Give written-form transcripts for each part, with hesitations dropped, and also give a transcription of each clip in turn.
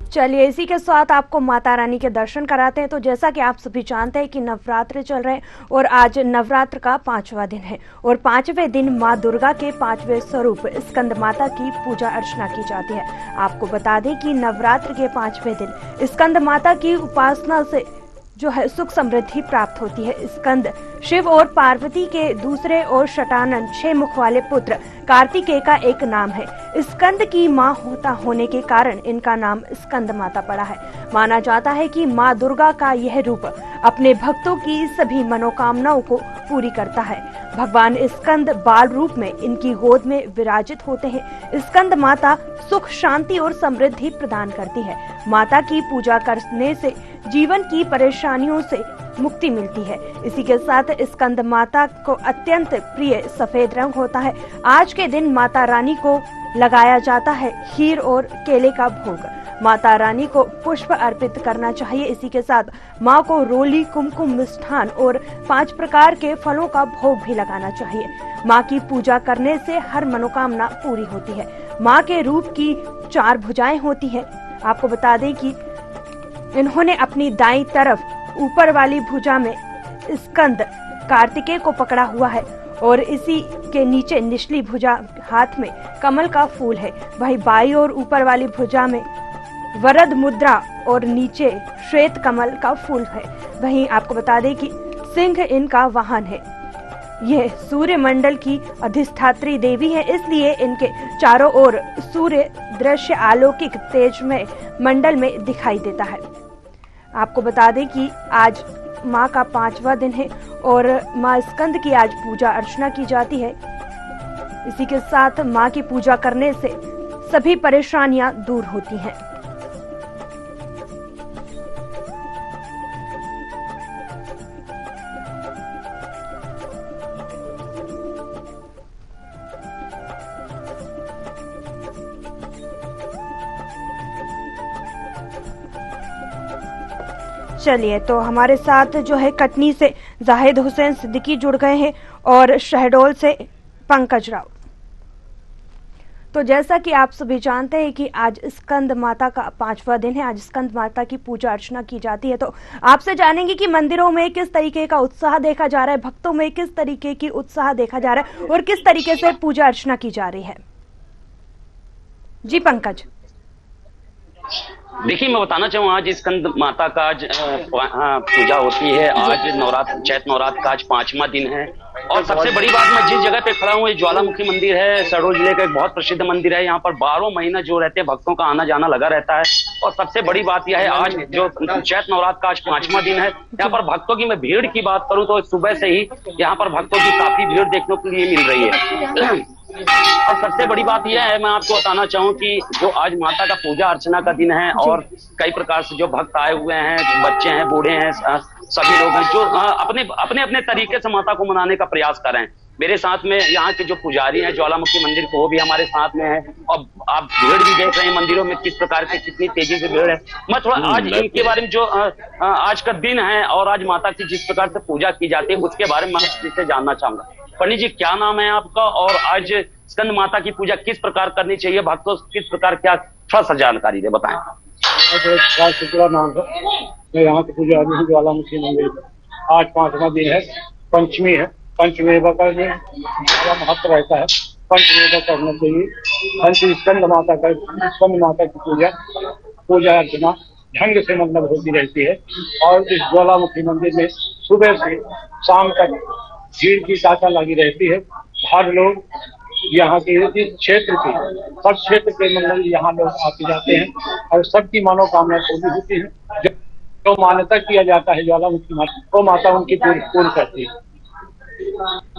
चलिए इसी के साथ आपको माता रानी के दर्शन कराते हैं। तो जैसा कि आप सभी जानते हैं कि नवरात्र चल रहे हैं और आज नवरात्र का 5वां दिन है और 5वें दिन माँ दुर्गा के 5वें स्वरूप स्कंद माता की पूजा अर्चना की जाती है। आपको बता दें कि नवरात्र के 5वें दिन स्कंद माता की उपासना से जो है सुख समृद्धि प्राप्त होती है। स्कंद शिव और पार्वती के दूसरे और शटानन 6 मुख वाले पुत्र कार्तिकेय का एक नाम है। स्कंद की मां होने के कारण इनका नाम स्कंद माता पड़ा है। माना जाता है कि मां दुर्गा का यह रूप अपने भक्तों की सभी मनोकामनाओं को पूरी करता है। भगवान स्कंद बाल रूप में इनकी गोद में विराजित होते हैं। स्कंद माता सुख, शांति और समृद्धि प्रदान करती है। माता की पूजा करने से जीवन की परेशानियों से मुक्ति मिलती है। इसी के साथ स्कंद माता को अत्यंत प्रिय सफेद रंग होता है। आज के दिन माता रानी को लगाया जाता है खीर और केले का भोग। माता रानी को पुष्प अर्पित करना चाहिए। इसी के साथ माँ को रोली, कुमकुम, मिष्ठान और 5 प्रकार के फलों का भोग भी लगाना चाहिए। माँ की पूजा करने से हर मनोकामना पूरी होती है। माँ के रूप की 4 भुजाएं होती हैं। आपको बता दें कि इन्होंने अपनी दाईं तरफ ऊपर वाली भुजा में स्कंद कार्तिकेय को पकड़ा हुआ है और इसी के नीचे निचली भुजा हाथ में कमल का फूल है। वहीं बाईं और ऊपर वाली भुजा में वरद मुद्रा और नीचे श्वेत कमल का फूल है। वहीं आपको बता दें कि सिंह इनका वाहन है। यह सूर्य मंडल की अधिष्ठात्री देवी है, इसलिए इनके चारों ओर सूर्य दृश्य अलौकिक तेजमय मंडल में दिखाई देता है। आपको बता दें कि आज माँ का 5वां दिन है और माँ स्कंद की आज पूजा अर्चना की जाती है। इसी के साथ माँ की पूजा करने से सभी परेशानियां दूर होती हैं। चलिए तो हमारे साथ जो है कटनी से जाहिद हुसैन सिद्दीकी जुड़ गए हैं और शहडोल से पंकज राव। तो जैसा कि आप सभी जानते हैं कि आज स्कंद माता का 5वां दिन है। आज स्कंद माता की पूजा अर्चना की जाती है। तो आपसे जानेंगे कि मंदिरों में किस तरीके का उत्साह देखा जा रहा है, भक्तों में किस तरीके की उत्साह देखा जा रहा है और किस तरीके से पूजा अर्चना की जा रही है। जी पंकज। देखिए, मैं बताना चाहूँ आज स्कंद माता का आज पूजा होती है। आज नवरात्र, चैत नवरात्र का आज 5वां दिन है और सबसे बड़ी बात, मैं जिस जगह पे खड़ा हूँ ये ज्वालामुखी मंदिर है। शहडोल जिले का एक बहुत प्रसिद्ध मंदिर है। यहाँ पर 12 महीना जो रहते हैं भक्तों का आना जाना लगा रहता है। और सबसे बड़ी बात यह है आज जो चैत नवरात्र का आज 5वां दिन है, यहाँ पर भक्तों की, मैं भीड़ की बात करूँ तो सुबह से ही यहाँ पर भक्तों की काफी भीड़ देखने के लिए मिल रही है। और सबसे बड़ी बात यह है, मैं आपको बताना चाहूँ कि जो आज माता का पूजा अर्चना का दिन है और कई प्रकार से जो भक्त आए हुए हैं, बच्चे हैं, बूढ़े हैं, सभी लोग हैं जो अपने अपने अपने तरीके से माता को मनाने का प्रयास कर रहे हैं। मेरे साथ में यहाँ के जो पुजारी हैं ज्वालामुखी मंदिर को, वो भी हमारे साथ में है। और आप भीड़ भी देख रहे हैं मंदिरों में किस प्रकार से, कितनी तेजी से भीड़ है। मैं थोड़ा आज इनके बारे में जो आज का दिन है और आज माता की जिस प्रकार से पूजा की जाती है उसके बारे में मैं इससे जानना चाहूंगा। पंडित जी, क्या नाम है आपका और आज स्कंद माता की पूजा किस प्रकार करनी चाहिए, भक्तों किस प्रकार, क्या थोड़ा सा जानकारी दे बताएं। नाम है, मैं यहाँ की पुजारी हूँ ज्वालामुखी मंदिर। आज 5वां दिन है, पंचमी है। पंचमेवा का बड़ा महत्व रहता है, पंचमेवा करना चाहिए। स्कंद माता का, स्कंद माता की पूजा अर्चना ढंग से मतलब होती रहती है। और इस ज्वालामुखी मंदिर में सुबह से शाम तक भीड़ की तांता लगी रहती है। हर लोग यहाँ के इस क्षेत्र के, सब क्षेत्र के मतलब यहाँ लोग आते जाते हैं और सबकी मनोकामना पूरी होती है। जो मान्यता किया जाता है ज्वालामुखी माता, वो माता उनकी पूर्ण करती है।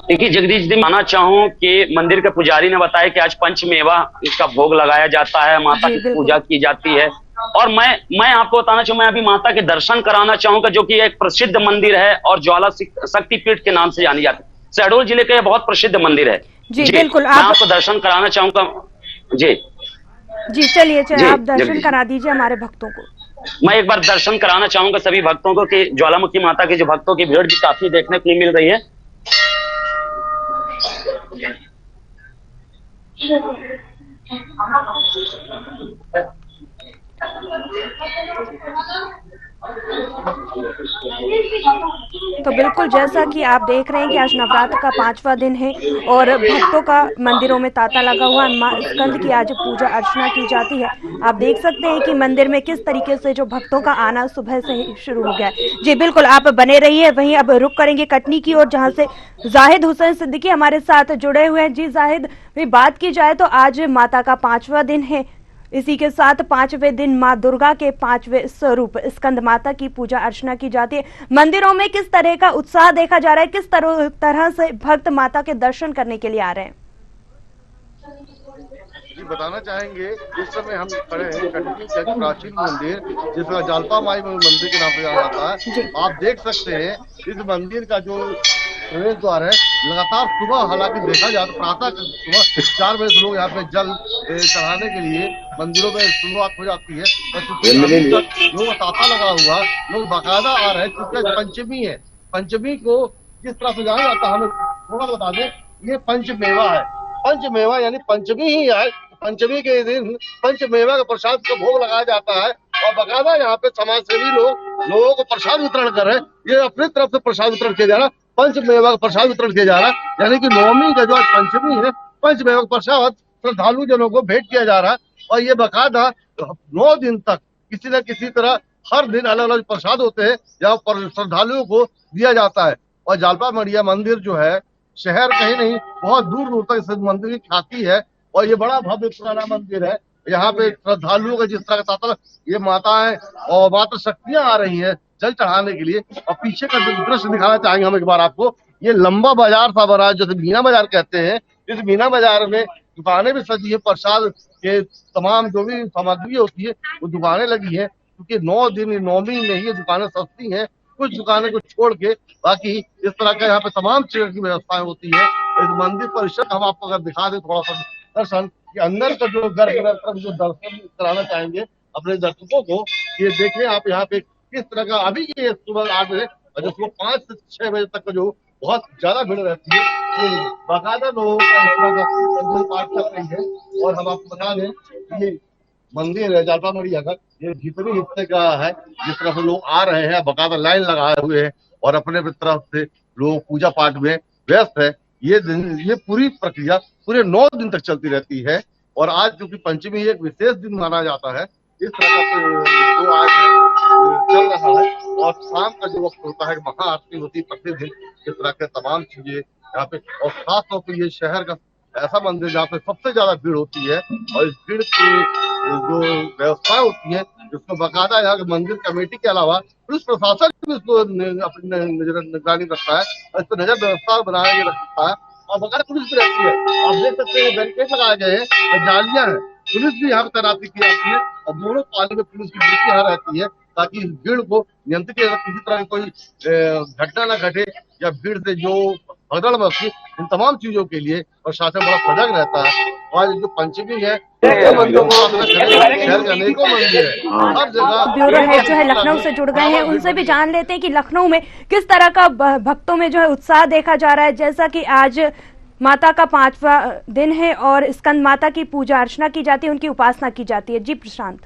देखिए जगदीश जी, मानना चाहूँ कि मंदिर के पुजारी ने बताया कि आज पंचमेवा इसका भोग लगाया जाता है, माता की पूजा की जाती है। और मैं आपको बताना चाहूँ, मैं अभी माता के दर्शन कराना चाहूंगा, जो कि एक प्रसिद्ध मंदिर है और ज्वाला शक्तिपीठ के नाम से जानी जाती है। शहडोल जिले का बहुत प्रसिद्ध मंदिर है। जी बिल्कुल, मैं आपको दर्शन कराना चाहूंगा। जी चलिए आप दर्शन करा दीजिए हमारे भक्तों को। मैं एक बार दर्शन कराना चाहूंगा सभी भक्तों को कि ज्वालामुखी माता के जो भक्तों की भीड़ भी काफी देखने के लिए मिल रही है। तो बिल्कुल जैसा कि आप देख रहे हैं कि आज नवरात्र का 5वां दिन है और भक्तों का मंदिरों में तांता लगा हुआ, मां स्कंद की आज पूजा अर्चना की जाती है। आप देख सकते हैं कि मंदिर में किस तरीके से जो भक्तों का आना सुबह से ही शुरू हो गया है। जी बिल्कुल, आप बने रहिए। वहीं अब रुक करेंगे कटनी की ओर, जहां से जाहिद हुसैन सिद्दीकी हमारे साथ जुड़े हुए हैं। जी जाहिद, बात की जाए तो आज माता का 5वां दिन है, इसी के साथ 5वें दिन मां दुर्गा के 5वें स्वरूप स्कंद माता की पूजा अर्चना की जाती है। मंदिरों में किस तरह का उत्साह देखा जा रहा है, किस तरह से भक्त माता के दर्शन करने के लिए आ रहे हैं? जी बताना चाहेंगे, इस समय हम खड़े हैं कटनी के प्राचीन मंदिर जिसका जालपा माई मंदिर के नाम से जाना जाता है। आप देख सकते हैं इस मंदिर का जो प्रवेश द्वार है, लगातार सुबह हालांकि देखा जाए तो प्रातः सुबह 4 बजे से लोग यहाँ पे जल चढ़ाने के लिए मंदिरों में शुरुआत हो जाती है। लोग तांता लगा हुआ, लोग बाकायदा आ रहे हैं क्योंकि पंचमी है। पंचमी को जिस तरह से जाना जाता है, हमें थोड़ा बता दें, ये पंचमेवा है। पंचमेवा यानी पंचमी ही है। पंचमी के दिन पंचमेवा का प्रसाद का भोग लगाया जाता है और बाकायदा यहाँ पे समाज सेवी लोगों को प्रसाद वितरण कर रहे हैं। ये अपनी तरफ से प्रसाद वितरण किया जा रहा है, पंचमेवा का प्रसाद वितरण किया जा रहा है, यानी कि नवमी का जो आज पंचमी है, पंचमेवा का प्रसाद श्रद्धालु जनों को भेंट किया जा रहा है। और ये बाकायदा 9 दिन तक किसी न किसी तरह हर दिन अलग अलग प्रसाद होते हैं जहाँ पर श्रद्धालुओं को दिया जाता है। और जालपा मड़िया मंदिर जो है, शहर कहीं नहीं बहुत दूर दूर तक इस मंदिर की ख्याति है और ये बड़ा भव्य पुराना मंदिर है। यहाँ पे श्रद्धालुओं का जिस तरह का तांता, ये माताएं और माता शक्तियां आ रही हैं जल चढ़ाने के लिए। और पीछे का दृश्य दिखाना चाहेंगे हम एक बार आपको। ये लंबा बाजार सा बना, जैसे मीना बाजार कहते हैं। इस मीना बाजार में दुकानें भी सजी है, प्रसाद के तमाम जो भी सामग्री होती है वो दुकानें लगी है, क्योंकि 9 दिन नौवीं में ही दुकानें सस्ती हैं। कुछ दुकानें को छोड़ के बाकी इस तरह का यहाँ पे तमाम चीजों की व्यवस्थाएं होती है। इस मंदिर परिसर हम आपको अगर दिखा दें थोड़ा सा दर्शन, कि अंदर का जो गर्भ जो दर्शन कराना चाहेंगे अपने दर्शकों को, ये देखें आप यहाँ पे किस तरह का। अभी ये सुबह 8 बजे और जो सुबह 5 से 6 बजे तक का जो बहुत ज्यादा भीड़ रहती है, तो बाकायदा लोगों का इस तरह का पाठ चल रही है। और हम आपको बता दें ये मंदिर है जालपा मड़िया का, ये भीतरी हिस्से का है, जिस तरह से लोग आ रहे हैं, बाकायदा लाइन लगाए हुए हैं और अपने तरफ से लोग पूजा पाठ में व्यस्त है। ये पूरी प्रक्रिया पूरे 9 दिन तक चलती रहती है। और आज जो कि पंचमी एक विशेष दिन माना जाता है, इस तरह का जो आज चल रहा है। और शाम का जो वक्त होता है, महाआरती होती है प्रतिदिन, इस तरह के तमाम चीजें यहाँ पे। और खास तौर पर ये शहर का ऐसा मंदिर जहाँ पे सबसे ज्यादा भीड़ होती है और इस भीड़ की जो व्यवस्था होती है, जिसको बाकायदा यहाँ के मंदिर कमेटी के अलावा पुलिस प्रशासन भी इसको अपनी निगरानी रखता है और इस पर नजर व्यवस्था बनाए रखता है। और बाकायदा पुलिस भी रहती है। आप देख सकते हैं बैरिकेड लगाए गए हैं, जालियां हैं, पुलिस भी यहाँ पर तैनाती की जाती है और दोनों पाली में पुलिस की ड्यूटी यहाँ रहती है, ताकि इस भीड़ को नियंत्रित किया जाए, किसी तरह की कोई घटना न घटे या भीड़ से जो भगदड़ मची, इन तमाम चीजों के लिए प्रशासन बड़ा सजग रहता है। और जो पंचमी है, शहर का अनेकों मंदिर है, हर जगह। ब्यूरो हेड जो है लखनऊ से जुड़ गए हैं, उनसे भी जान लेते हैं कि लखनऊ में किस तरह का भक्तों में जो है उत्साह देखा जा रहा है। जैसा कि आज माता का 5वां दिन है और स्कंद माता की पूजा अर्चना की जाती है, उनकी उपासना की जाती है। जी प्रशांत।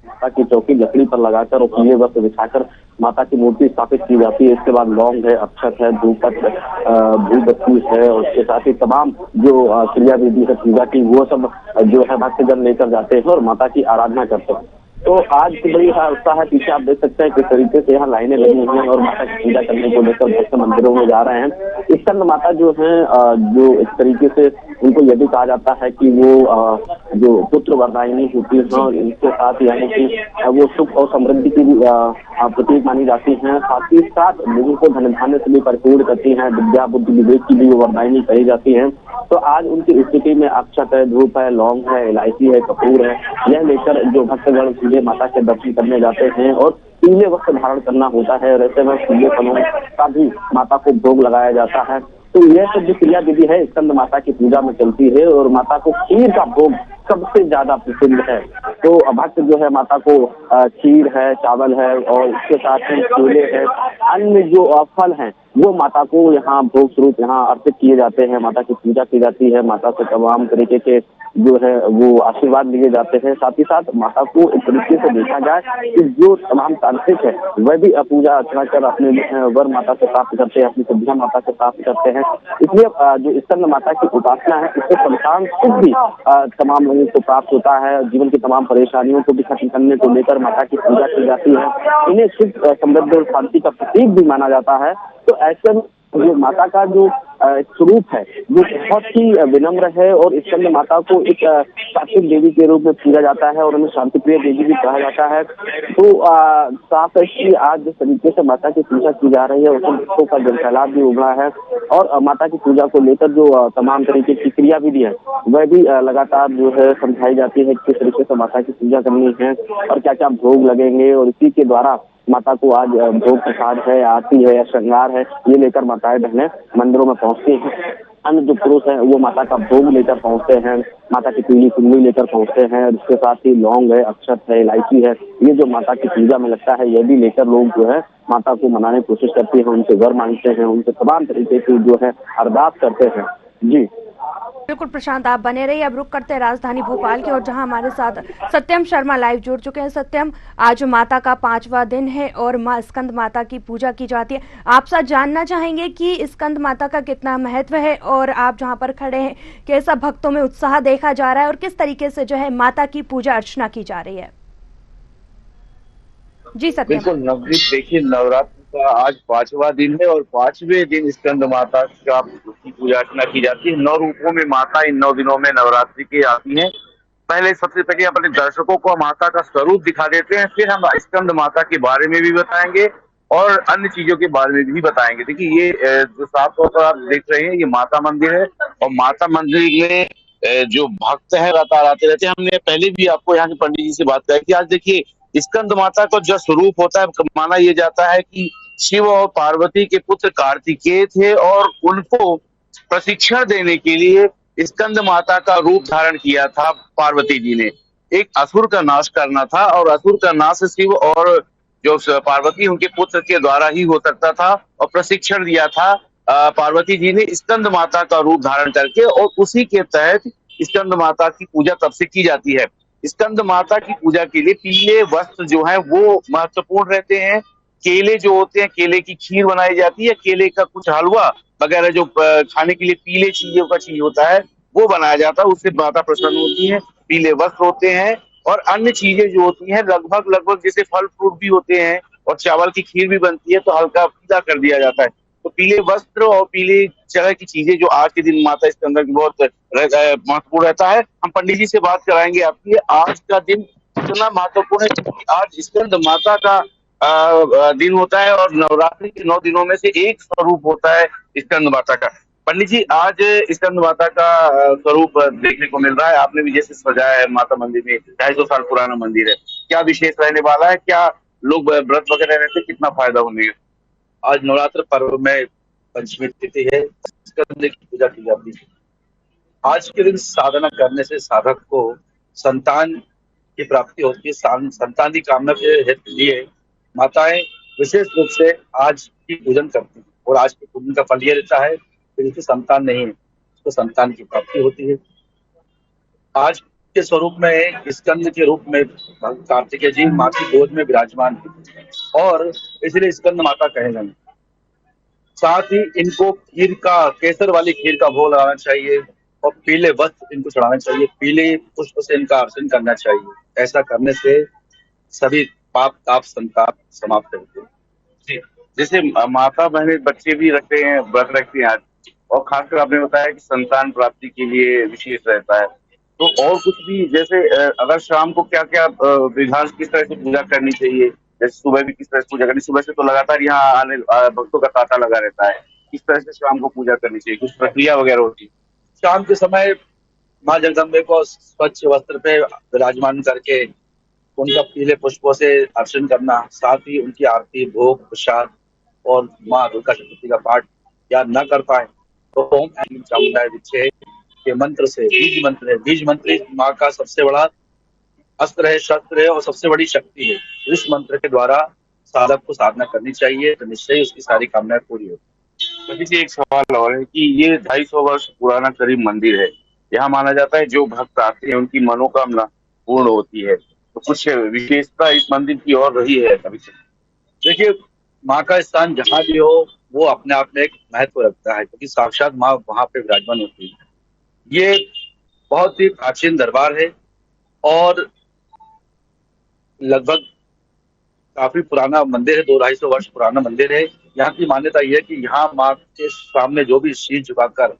माता की चौकी लकड़ी पर लगाकर और पीले वस्त्र बिछाकर माता की मूर्ति स्थापित की जाती है। इसके बाद लौंग है, अक्षत है, धूपपत्र, धूपबत्ती है और उसके साथ ही तमाम जो क्रिया विधि है पूजा की, वो सब जो है भक्तजन लेकर जाते हैं और माता की आराधना करते हैं। तो आज की बड़ी उत्साह है। पीछे आप देख सकते हैं किस तरीके से यहाँ लाइनें लगी हुई हैं और माता की पूजा करने को लेकर भक्त मंदिरों में जा रहे हैं। स्कंद माता जो है, जो इस तरीके से उनको यह भी कहा जाता है कि वो जो पुत्र वरदायिनी होती है और इसके साथ यानी कि वो सुख और समृद्धि की प्रतीक मानी जाती हैं। साथ ही साथ लोगों को धन धान्य से भी परिपूर्ण करती हैं, विद्या बुद्धि विवेक की भी वो वरदायिनी कही जाती है। तो आज उनकी स्थिति में अक्षत है, धूप है, लौंग है, इलायची है, कपूर है, यह लेकर जो भक्तगण सीधे माता के दर्शन करने जाते हैं और पीले वस्त्र धारण करना होता है। ऐसे में पीले फलों का भी माता को भोग लगाया जाता है। तो यह सब जो क्रिया विधि है स्कंद माता की पूजा में चलती है और माता को खीर का भोग सबसे ज्यादा प्रसिद्ध है। तो भक्त जो है माता को खीर है, चावल है और इसके साथ ही केले है, अन्य जो फल हैं वो माता को यहाँ भोग स्वरूप यहाँ अर्पित किए जाते हैं। माता की पूजा की जाती है, माता से तमाम तरीके के जो है वो आशीर्वाद लिए जाते हैं। साथ ही साथ माता को एक तरीके से देखा जाए कि जो तमाम तांत्रिक है वह भी पूजा अर्चना कर अपने वर माता से प्राप्त करते हैं, अपनी सिद्धियां माता से प्राप्त करते हैं। इसलिए जो स्कंद माता की उपासना है इससे संतान सुख भी तमाम लोगों को प्राप्त होता है। जीवन की तमाम परेशानियों को भी खत्म करने को लेकर माता की पूजा की जाती है। इन्हें सुख, समृद्धि और शांति का प्रतीक भी माना जाता है। तो ऐसे में जो माता का जो स्वरूप है वो बहुत ही विनम्र है और स्कंद माता को एक सात्विक देवी के रूप में पूजा जाता है और उन्हें शांति प्रिय देवी भी कहा जाता है। तो साफ है कि आज जिस तरीके से माता की पूजा की जा रही है उसमें भक्तों का जनसैलाब भी उमड़ा है और माता की पूजा को लेकर जो तमाम तरीके की क्रियाविधि है वह भी लगातार जो है समझाई जाती है किस तरीके से माता की पूजा करनी है और क्या क्या भोग लगेंगे। और इसी के द्वारा माता को आज भोग प्रसाद है, आरती है या श्रृंगार है, ये लेकर माताएं बहनें मंदिरों में पहुंचती हैं। अन्य जो पुरुष हैं वो माता का भोग लेकर पहुंचते हैं, माता की पीली कुंडली लेकर पहुंचते हैं। इसके साथ ही लौंग है, अक्षत है, इलायची है, ये जो माता की पूजा में लगता है ये भी लेकर लोग जो है माता को मनाने की कोशिश करते हैं, उनसे वर मांगते हैं, उनसे तमाम तरीके की जो है अरदास करते हैं। जी बिल्कुल प्रशांत, आप बने रहिए। अब रुक करते हैं राजधानी भोपाल की और जहां हमारे साथ सत्यम शर्मा लाइव जुड़ चुके हैं। सत्यम, आज माता का 5वां दिन है और मां स्कंद माता की पूजा की जाती है। आप साथ जानना चाहेंगे कि स्कंद माता का कितना महत्व है और आप जहां पर खड़े हैं कैसा भक्तों में उत्साह देखा जा रहा है और किस तरीके से जो है माता की पूजा अर्चना की जा रही है। जी सत्यम। बिल्कुल नवनीत, देखिए नवरात्र का आज 5वां दिन है और 5वें दिन स्कंद माता का की पूजा अर्चना की जाती है। 9 रूपों में माता इन 9 दिनों में नवरात्रि के आती है। पहले सबसे पहले अपने दर्शकों को माता का स्वरूप दिखा देते हैं, फिर हम स्कंद माता के बारे में भी बताएंगे और अन्य चीजों के बारे में भी बताएंगे। देखिए ये जो साफ तौर पर आप देख रहे हैं ये माता मंदिर है और माता मंदिर में जो भक्त है लगातार आते रहते हैं। हमने पहले भी आपको यहाँ के पंडित जी से बात करी थी। आज देखिए स्कंद माता का जो स्वरूप होता है माना यह जाता है कि शिव और पार्वती के पुत्र कार्तिकेय थे और उनको प्रशिक्षण देने के लिए स्कंद माता का रूप धारण किया था पार्वती जी ने। एक असुर का नाश करना था और असुर का नाश शिव और जो पार्वती उनके पुत्र के द्वारा ही हो सकता था और प्रशिक्षण दिया था पार्वती जी ने स्कंद माता का रूप धारण करके और उसी के तहत स्कंद माता की पूजा तब से की जाती है। स्कंद माता की पूजा के लिए पीले वस्त्र जो है वो महत्वपूर्ण रहते हैं। केले जो होते हैं, केले की खीर बनाई जाती है, केले का कुछ हलवा वगैरह जो खाने के लिए पीले चीजों का चीज होता है वो बनाया जाता है, उससे माता प्रसन्न होती है। पीले वस्त्र होते हैं और अन्य चीजें जो होती हैं लगभग जैसे फल फ्रूट भी होते हैं और चावल की खीर भी बनती है तो हल्का पीला कर दिया जाता है। तो पीले वस्त्र और पीले तरह की चीजें जो आज के दिन माता इसके अंदर बहुत महत्वपूर्ण रहता है। हम पंडित जी से बात कराएंगे आपकी आज का दिन कितना महत्वपूर्ण है क्योंकि आज स्कंद माता का दिन होता है और नवरात्रि के 9 दिनों में से एक स्वरूप होता है स्कंद माता का। पंडित जी आज स्कंद माता का स्वरूप देखने को मिल रहा है, आपने भी जैसे सजाया है माता मंदिर में, 250 साल पुराना मंदिर है, क्या विशेष रहने वाला है, क्या लोग व्रत वगैरह रहते, कितना फायदा होने? आज नवरात्र पर्व में पंचमी तिथि है, स्कंद की पूजा की जाती है। आज के दिन साधना करने से साधक को संतान की प्राप्ति होती है। संतान की कामना के लिए माताएं विशेष रूप से आज की पूजन करती हैं और आज के पूजन का फल यह रहता है कि जिसकी संतान नहीं है उसको संतान की प्राप्ति होती है। आज के स्वरूप में स्कंद के रूप में कार्तिकेय जी माँ की गोद में विराजमान है और इसलिए स्कंद माता कहे गए। साथ ही इनको खीर का, केसर वाली खीर का भोग लगाना चाहिए और पीले वस्त्र इनको चढ़ाना चाहिए, पीले पुष्प से इनका अर्चन करना चाहिए। ऐसा करने से सभी पाप ताप संताप समाप्त होते हैं। जी, जैसे माता बहने बच्चे भी रखते हैं, व्रत रखती हैं आज, और खासकर आपने बताया कि संतान प्राप्ति के लिए विशेष रहता है, तो और कुछ भी जैसे अगर शाम को क्या क्या विधान किस तरह से पूजा करनी चाहिए, जैसे सुबह भी किस तरह से पूजा करनी, सुबह से तो लगातार यहाँ आने भक्तों का तांता लगा रहता है, किस तरह से शाम को पूजा करनी चाहिए, कुछ प्रक्रिया वगैरह होती है? शाम के समय माँ जगदम्बे को स्वच्छ वस्त्र पे विराजमान करके उनका पीले पुष्पों से अर्चन करना, साथ ही उनकी आरती, भोग, प्रसाद और माँ दुर्गा चतुर्थी का पाठ या न कर पाए तो ओम ऐं चामुंडाय विद्महे के मंत्र से, बीज मंत्र है, बीज मंत्र माँ का सबसे बड़ा अस्त्र है, शस्त्र है और सबसे बड़ी शक्ति है। इस मंत्र के द्वारा साधक को साधना करनी चाहिए तो निश्चय ही उसकी सारी कामनाएं पूरी होती। तो देखिए एक सवाल और है कि ये 250 वर्ष पुराना करीब मंदिर है। यहाँ माना जाता है जो भक्त आते हैं उनकी मनोकामना पूर्ण होती है। तो कुछ विशेषता इस मंदिर की और रही है कभी से? देखिए, माँ का स्थान जहाँ भी हो वो अपने आप में एक महत्व रखता है, क्योंकि साक्षात माँ वहां पे विराजमान होती है। ये बहुत ही प्राचीन दरबार है और लगभग काफी पुराना मंदिर है, 200-250 वर्ष पुराना मंदिर है। यहाँ की मान्यता यह है कि यहाँ माँ के सामने जो भी शीश झुकाकर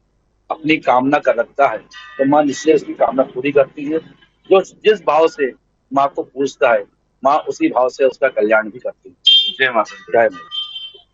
अपनी कामना कर रखता है तो माँ निश्चय उसकी कामना पूरी करती है। जो जिस भाव से माँ को पूजता है माँ उसी भाव से उसका कल्याण भी करती है। जय माता दी। जय माँ।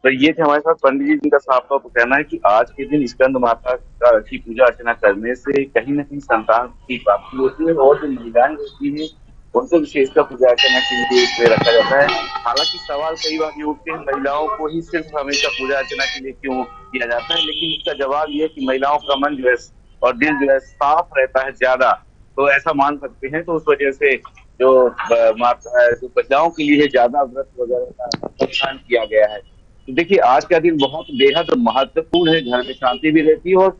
तो ये थे हमारे साथ पंडित जी, जिनका साफ तौर पर कहना है कि आज के दिन स्कंद माता की पूजा अर्चना करने से कहीं न कहीं संतान की प्राप्ति होती है और जो महिलाएं होती है उनको विशेषकर पूजा अर्चना के लिए इसमें रखा जाता है। हालांकि सवाल कई बार ये उठते हैं महिलाओं को ही सिर्फ हमेशा पूजा अर्चना के लिए क्यों किया जाता है, लेकिन इसका जवाब ये है कि महिलाओं का मन जो है और दिल जो है साफ रहता है ज्यादा, तो ऐसा मान सकते हैं। तो उस वजह से जो माता जो महिलाओं के लिए ज्यादा व्रत वगैरह का अनुष्ठान किया गया है। तो देखिए आज का दिन बहुत बेहद महत्वपूर्ण है, घर में शांति भी रहती है और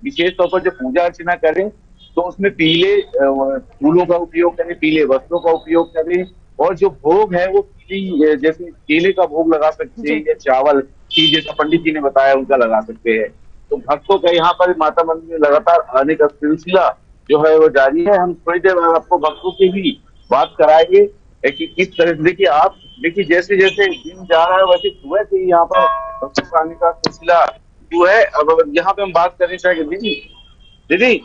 विशेष तौर पर जब पूजा अर्चना करें तो उसमें पीले फूलों का उपयोग करें, पीले वस्त्रों का उपयोग करें और जो भोग है वो पीली जैसे केले का भोग लगा सकते हैं या चावल की जैसा पंडित जी ने बताया उनका लगा सकते हैं। तो भक्तों का यहाँ पर माता मंदिर में लगातार आने का सिलसिला जो है वो जारी है। हम थोड़ी देर बाद आपको भक्तों की भी बात कराएंगे कि किस तरह से देखिए जैसे जैसे दिन जा रहा है वैसे सुबह से ही यहाँ पर भक्तों का आने का सिलसिला जो है। अब यहाँ पे हम बात करनी चाहिए दीदी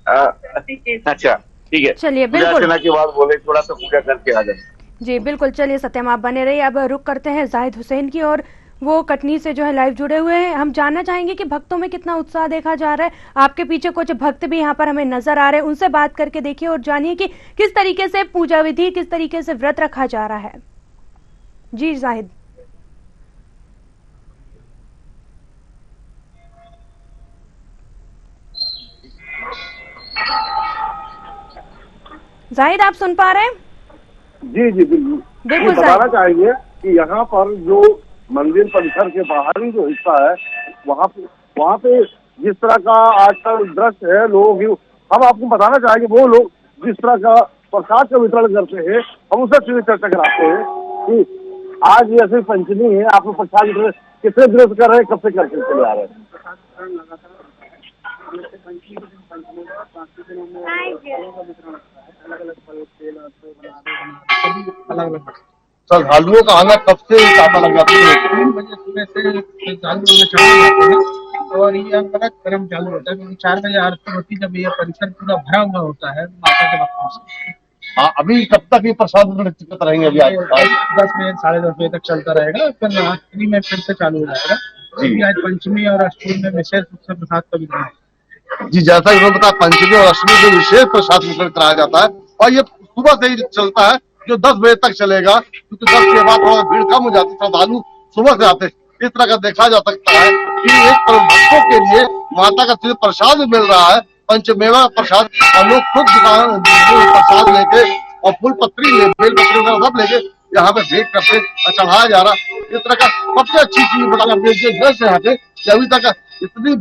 अच्छा ठीक है, चलिए बिल्कुल के बाद बोले थोड़ा सा पूजा करके आ जाए। जी बिल्कुल, चलिए सत्यम आप बने रहिए। अब रुक करते हैं जाहिद हुसैन की और वो कटनी से जो है लाइव जुड़े हुए हैं। हम जानना चाहेंगे कि भक्तों में कितना उत्साह देखा जा रहा है। आपके पीछे कुछ भक्त भी यहाँ पर हमें नजर आ रहे हैं, उनसे बात करके देखिए और जानिए कि किस तरीके से पूजा विधि, किस तरीके से व्रत रखा जा रहा है। जी जाहिद। जाहिद आप सुन पा रहे हैं? जी जी बिल्कुल बताना चाहेंगे कि यहाँ पर जो मंदिर परिसर के बाहरी जो हिस्सा है वहाँ पे जिस तरह का आजकल दृश्य है, लोग हम आपको बताना चाहेंगे वो लोग जिस तरह का प्रसाद का वितरण करते हैं हम उससे सीधे चर्चा कराते हैं कि आज ऐसे पंचमी है, आप प्रसाद कितने दिनों से कर रहे हैं, कब से करते चले आ रहे हैं? श्रद्धालुओं का आना कब से तांता लग जाती है? 3 बजे सुबह से श्रद्धालु आना चालू होते हैं और ये अंतरक क्रम चालू होता है, क्योंकि 4 बजे आरती होती है जब ये परिसर पूरा भरा हुआ होता है माता के भक्तों से। हाँ, अभी कब तक ये प्रसाद वितरण रहेंगे? अभी आज 10 बजे 10:30 बजे तक चलता रहेगा, फिर रात्रि में फिर से चालू हो जाएगा। क्योंकि आज पंचमी और अष्टमी में विशेष रूप से प्रसाद का वितरण जी जैसा उन्होंने बताया पंचमी और अष्टमी में विशेष प्रसाद वितरण कराया जाता है और ये सुबह से ही चलता है जो 10 बजे तक चलेगा, क्योंकि 10 के बाद थोड़ा भीड़ कम हो जाती है, श्रद्धालु सुबह से आते हैं। इस तरह का देखा जा सकता है कि एक भक्तों के लिए माता का सिर्फ प्रसाद भी मिल रहा है, पंचमेवा प्रसाद। हम लोग खुद प्रसाद लेके और फूल पत्री बेल पत्री वगैरह सब लेके यहाँ पे भेंट करते और चढ़ाया जा रहा। इस तरह का सबसे अच्छी चीज बताया अभी तक इतनी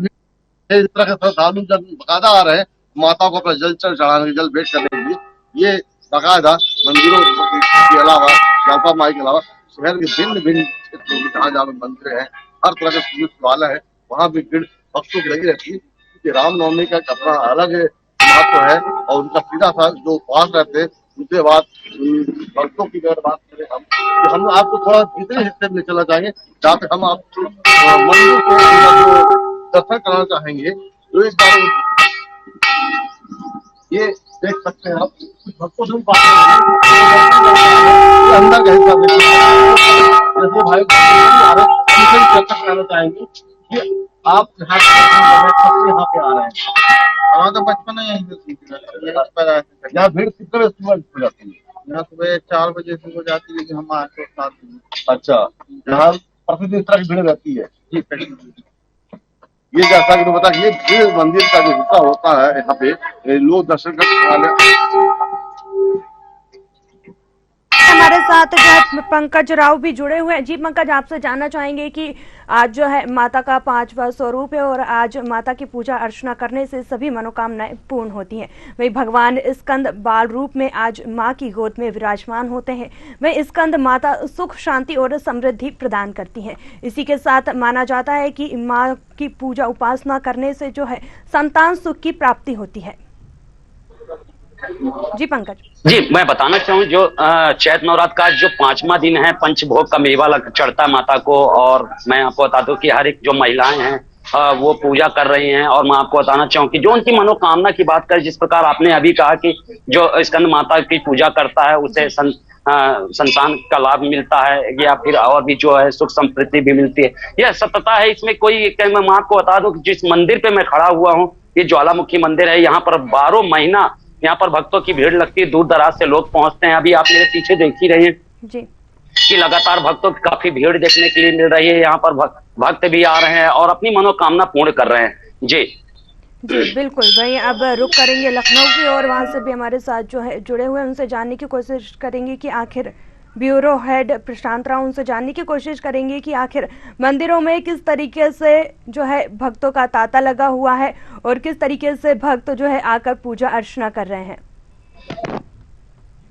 इस तरह के श्रद्धालु जब बकायदा आ रहे हैं माता को अपना जल चढ़ाने, जल भेंट करने के लिए। ये बकायदा मंदिरों के अलावा जालपा माई के अलावा शहर के भिन्न भिन्न क्षेत्रों में जहाँ जहाँ मंदिर है, हर तरह का शिवालय है, वहाँ भी भीड़ भक्तों की लगी रहती है। क्योंकि रामनवमी का अपना अलग महत्व है और उनका सीधा सा जो उपवास रहते हैं उनके बाद भक्तों की अगर बात करें हम आपको थोड़ा दूसरे हिस्से में चला जाएंगे जहाँ पे हम आपको मंदिर को दर्शन कराना चाहेंगे। तो इस बार ये देख सकते हैं आप भक्तों से अंदर का हिस्सा जैसे भाई चर्चा कराना चाहेंगे कि आप यहाँ पे आ रहे हैं। हमारा तो बचपन है यहीं से। यहाँ भीड़ कितने बजे सुबह हो जाती है? यहाँ सुबह 4 बजे से हो जाती है, लेकिन हम 8 से 7 अच्छा, यहाँ प्रतिदिन इस तरह की भीड़ रहती है। ये जैसा कि बता ये मंदिर का जो हिस्सा होता है यहाँ पे लोग दर्शन करने हमारे साथ जो है पंकज राव भी जुड़े हुए हैं। जी पंकज, आपसे जानना चाहेंगे कि आज जो है माता का 5वां स्वरूप है और आज माता की पूजा अर्चना करने से सभी मनोकामनाएं पूर्ण होती हैं। वही भगवान स्कंद बाल रूप में आज मां की गोद में विराजमान होते हैं। वही स्कंद माता सुख, शांति और समृद्धि प्रदान करती हैं। इसी के साथ माना जाता है कि मां की पूजा उपासना करने से जो है संतान सुख की प्राप्ति होती है। जी पंकज। जी, मैं बताना चाहूँ जो चैत नवरात्र का जो 5वां दिन है, पंचभोग का मेवा चढ़ता है माता को। और मैं आपको बता दूं कि हर एक जो महिलाएं हैं वो पूजा कर रही हैं। और मैं आपको बताना चाहूँ कि जो उनकी मनोकामना की बात करें, जिस प्रकार आपने अभी कहा कि जो स्कंद माता की पूजा करता है उसे संतान का लाभ मिलता है या फिर और भी जो है सुख समृद्धि भी मिलती है, यह सत्यता है। इसमें कोई मैं आपको बता दूं कि जिस मंदिर पे मैं खड़ा हुआ हूँ, ये ज्वालामुखी मंदिर है। यहाँ पर 12 महीना यहाँ पर भक्तों की भीड़ लगती है, दूर दराज से लोग पहुंचते हैं। अभी आप मेरे पीछे देख ही रहे हैं जी कि लगातार भक्तों की काफी भीड़ देखने के लिए मिल रही है। यहाँ पर भक्त भी आ रहे हैं और अपनी मनोकामना पूर्ण कर रहे हैं। जी जी बिल्कुल। वही अब रुक करेंगे लखनऊ की और वहां से भी हमारे साथ जो है जुड़े हुए हैं, उनसे जानने की कोशिश करेंगे कि आखिर ब्यूरो हेड प्रशांत राव, उनसे जानने की कोशिश करेंगे कि आखिर मंदिरों में किस तरीके से जो है भक्तों का तांता लगा हुआ है और किस तरीके से भक्त जो है आकर पूजा अर्चना कर रहे हैं।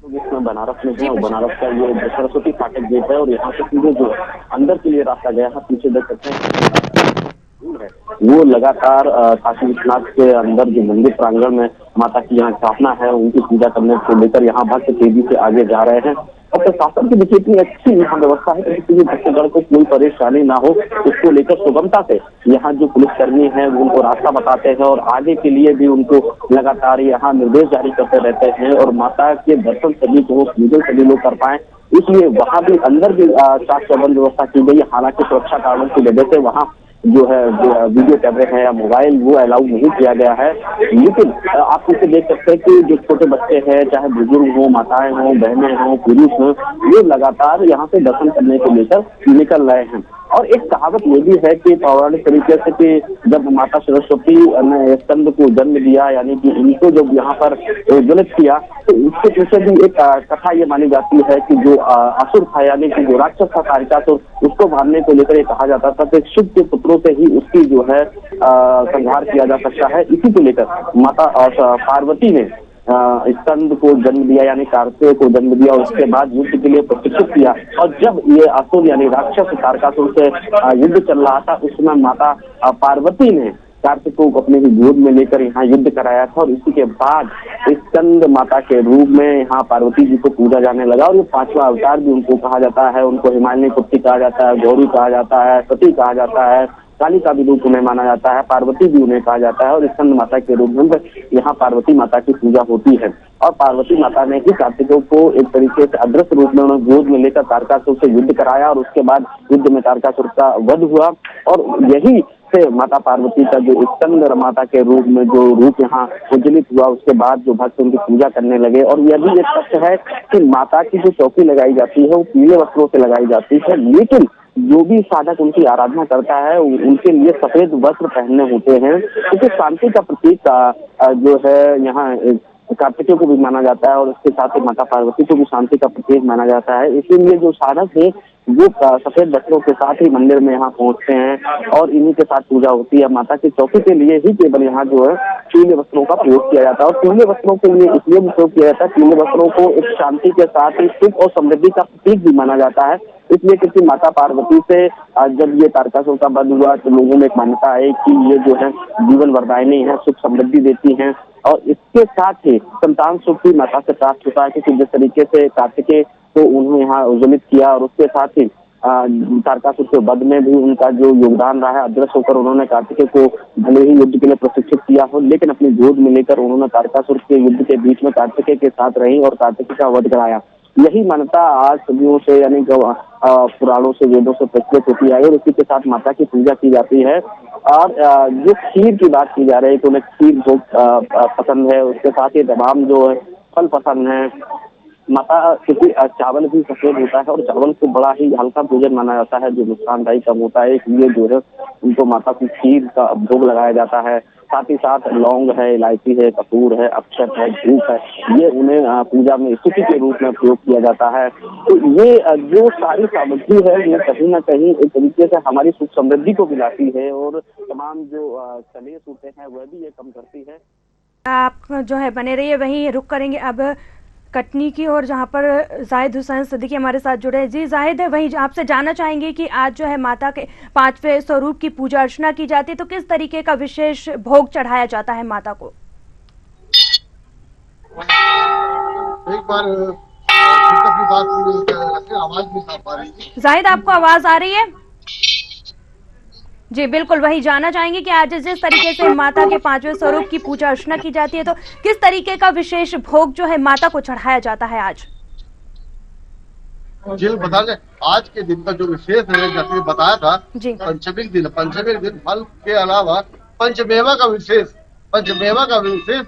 जिसमें बनारस में है, बनारस का ये सरस्वती फाटक गेट है और यहाँ से सीधे जो अंदर के लिए रास्ता गया है, पीछे देख सकते हैं वो लगातार काशी विश्वनाथ के अंदर जो मंदिर प्रांगण में माता की यहाँ स्थापना है, उनकी पूजा करने को लेकर यहाँ भक्त तेजी से आगे जा रहे हैं। और प्रशासन की देखिए इतनी अच्छी यहाँ व्यवस्था है कि किसी भी भक्तगण को कोई परेशानी ना हो, उसको लेकर सुगमता से यहाँ जो पुलिसकर्मी हैं वो उनको रास्ता बताते हैं और आगे के लिए भी उनको लगातार यहाँ निर्देश जारी करते रहते हैं। और माता के दर्शन सभी को पूजन सभी लोग कर पाए, इसलिए वहाँ भी अंदर भी चाक चौबंद व्यवस्था की गई है। हालांकि सुरक्षा कारणों की वजह से वहाँ जो है वीडियो कैमरे हैं या मोबाइल वो अलाउ नहीं किया गया है। लेकिन आप इसे देख सकते हैं कि जो छोटे बच्चे हैं, चाहे बुजुर्ग हो, माताएं हो, बहनें हो, पुरुष हो, ये लगातार यहाँ से दर्शन करने को लेकर निकल रहे हैं। और एक कहावत ये भी है कि पौराणिक तरीके से कि जब माता सरस्वती ने स्कंद को जन्म दिया, यानी कि इनको जब यहाँ पर ज्वलित किया, तो उसके पीछे भी एक कथा ये मानी जाती है कि जो असुर था, यानी कि जो राक्षस था तारिकासुर, उसको मारने को लेकर ये कहा जाता था कि शुभ के पुत्रों से ही उसकी जो है संहार किया जा सकता है। इसी को लेकर माता पार्वती ने स्कंद को जन्म दिया, यानी कार्तिकेय को जन्म दिया और उसके बाद युद्ध के लिए प्रशिक्षित किया। और जब ये असुर यानी राक्षस तारकासुर से युद्ध चल रहा था, उस समय माता पार्वती ने कार्तिकेय को अपने ही गोद में लेकर यहाँ युद्ध कराया था। और इसी के बाद स्कंद माता के रूप में यहाँ पार्वती जी को पूजा जाने लगा। और ये 5वां अवतार भी उनको कहा जाता है, उनको हिमालय पुत्री कहा जाता है, गौरी कहा जाता है, सती कहा जाता है, काली का भी रूप उन्हें माना जाता है, पार्वती भी उन्हें कहा जाता है। और स्कंद माता के रूप में यहाँ पार्वती माता की पूजा होती है। और पार्वती माता ने ही कार्तिकेय को एक तरीके से अदृश्य रूप में उन्हें गोद में लेकर तारकासुर से युद्ध कराया और उसके बाद युद्ध में तारकासुर का वध हुआ। और यही से माता पार्वती का जो स्कंद माता के रूप में जो रूप यहाँ उज्जवलित हुआ, उसके बाद जो भक्त उनकी पूजा करने लगे। और यह भी एक तथ्य है कि माता की जो चौकी लगाई जाती है वो पीले वस्त्रों से लगाई जाती है, लेकिन जो भी साधक उनकी आराधना करता है उनके लिए सफेद वस्त्र पहनने होते हैं, क्योंकि शांति का प्रतीक जो है यहाँ कार्तिकेय को भी माना जाता है और उसके साथ ही माता पार्वती को भी शांति का प्रतीक माना जाता है। इसीलिए जो साधक है वो सफेद वस्त्रों के साथ ही मंदिर में यहाँ पहुंचते हैं और इन्हीं के साथ पूजा होती है। माता की चौकी के लिए ही केवल यहाँ जो है पीले वस्त्रों का प्रयोग किया जाता है। और पीले वस्त्रों के लिए इसलिए प्रयोग किया जाता है, पीले वस्त्रों को एक शांति के साथ ही सुख और समृद्धि का प्रतीक भी माना जाता है। इसलिए क्योंकि माता पार्वती से जब ये तारकासुर का वध हुआ तो लोगों में एक मान्यता है कि ये जो है जीवन वरदायिनी है, सुख समृद्धि देती है। और इसके साथ ही संतान सुख भी माता से प्राप्त होता है, क्योंकि जिस तरीके से कार्तिकेय को उन्होंने यहाँ उज्जवलित किया और उसके साथ ही तारकासुर के वध में भी उनका जो योगदान रहा है, अदृश्य होकर उन्होंने कार्तिकेय को भले ही युद्ध के लिए प्रशिक्षित किया हो, लेकिन अपनी गोद में लेकर उन्होंने तारकासुर के युद्ध के बीच में कार्तिकेय के साथ रही और कार्तिकेय का वध कराया। यही मान्यता आज सदियों से यानी पुराणों से, वेदों से प्रचलित होती है और इसी के साथ माता की पूजा की जाती है। और जो खीर की बात की जा रही है तो उन्हें खीर बहुत पसंद है, उसके साथ ही तमाम जो है फल पसंद है। माता क्योंकि चावल भी सफेद होता है और चावल को बड़ा ही हल्का भोजन माना जाता है जो नुकसानदायी कम होता है, इसलिए जो है उनको माता को खीर का भोग लगाया जाता है। साथ ही साथ लौंग है, इलायची है, कपूर है, अक्षत है, धूप है, ये उन्हें पूजा में स्तुति के रूप में प्रयोग किया जाता है। तो ये जो सारी सामग्री है ये कहीं ना कहीं एक तरीके से हमारी सुख समृद्धि को मिलाती है और तमाम जो कलेश होते हैं वह भी ये कम करती है। आप जो है बने रहिए, वहीं रुक करेंगे अब कटनी की और जहां पर जाहिद हुसैन सिद्दीकी हमारे साथ जुड़े हैं। जी जाहिद, वहीं आपसे जानना चाहेंगे कि आज जो है माता के 5वें स्वरूप की पूजा अर्चना की जाती है, तो किस तरीके का विशेष भोग चढ़ाया जाता है माता को? एक बार अपनी बात आवाज भी साफ आ रही है। जाहिद, आपको आवाज आ रही है? जी बिल्कुल, वही जानना चाहेंगे कि आज जिस तरीके से माता के 5वें स्वरूप की पूजा अर्चना की जाती है, तो किस तरीके का विशेष भोग जो है माता को चढ़ाया जाता है आज? जी बता दें, आज के दिन का जो विशेष है जैसे बताया था, जी पंचमी दिन फल के अलावा पंचमेवा का विशेष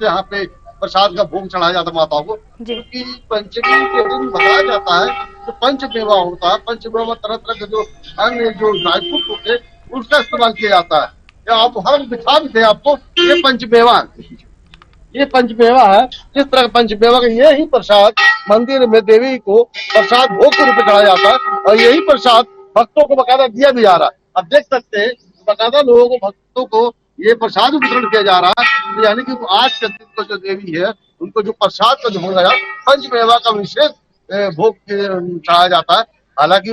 यहाँ पे प्रसाद का भोग चढ़ाया जाता है माता को। क्योंकि पंचमी के दिन बताया जाता है तो पंचमेवा होता है। पंचमेवा तरह तरह के जो अन्य जो ड्राई फ्रूट होते हैं उसका इस्तेमाल किया जाता है। या आप हर दिखा भी थे आपको, ये पंचमेवा है। इस तरह पंचमेवा का यही प्रसाद मंदिर में देवी को प्रसाद भोग के रूप में चढ़ाया जाता है और यही प्रसाद भक्तों को बकायदा दिया भी जा रहा है। अब देख सकते हैं बकायदा लोगों को, भक्तों को ये प्रसाद वितरण किया जा रहा है। तो यानी कि आज के दिन को जो देवी है उनको जो प्रसाद का जो हो गया पंचमेवा का विशेष भोग चढ़ाया जाता है। हालांकि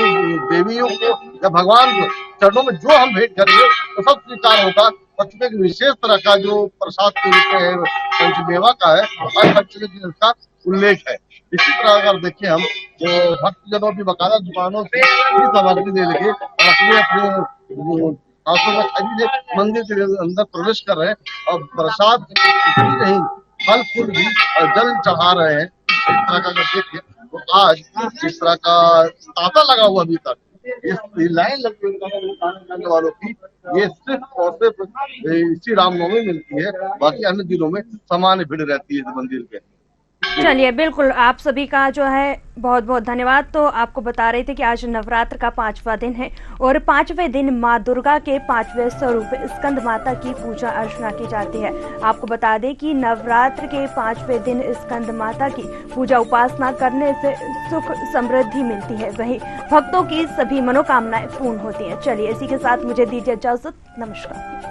देवियों को या भगवान को चरणों में जो हम भेंट करेंगे तो सब स्वीकार होगा। पंचमी एक विशेष तरह का जो प्रसाद के रूप में पंचमेवा का है और पंचमी दिन का उल्लेख है। इसी तरह अगर देखिए हम भक्तजनों की बकायदा दुकानों से सामग्री ले लेके और अपने मंदिर के अंदर प्रवेश कर रहे हैं और प्रसाद नहीं फल फूल भी और जल चढ़ा रहे हैं। इस तरह का देखिए तो आज जिस तरह का तांता लगा हुआ अभी तक इस लाइन लगने वालों की ये सिर्फ और सिर्फ इसी रामनवमी मिलती है, बाकी अन्य दिनों में सामान्य भीड़ रहती है इस मंदिर के। चलिए बिल्कुल, आप सभी का जो है बहुत बहुत धन्यवाद। तो आपको बता रहे थे कि आज नवरात्र का 5वां दिन है और 5वें दिन माँ दुर्गा के 5वें स्वरूप स्कंद माता की पूजा अर्चना की जाती है। आपको बता दें कि नवरात्र के 5वें दिन स्कंद माता की पूजा उपासना करने से सुख समृद्धि मिलती है, वहीं भक्तों की सभी मनोकामनाएं पूर्ण होती हैं। चलिए इसी के साथ मुझे दीजिए इजाजत, नमस्कार।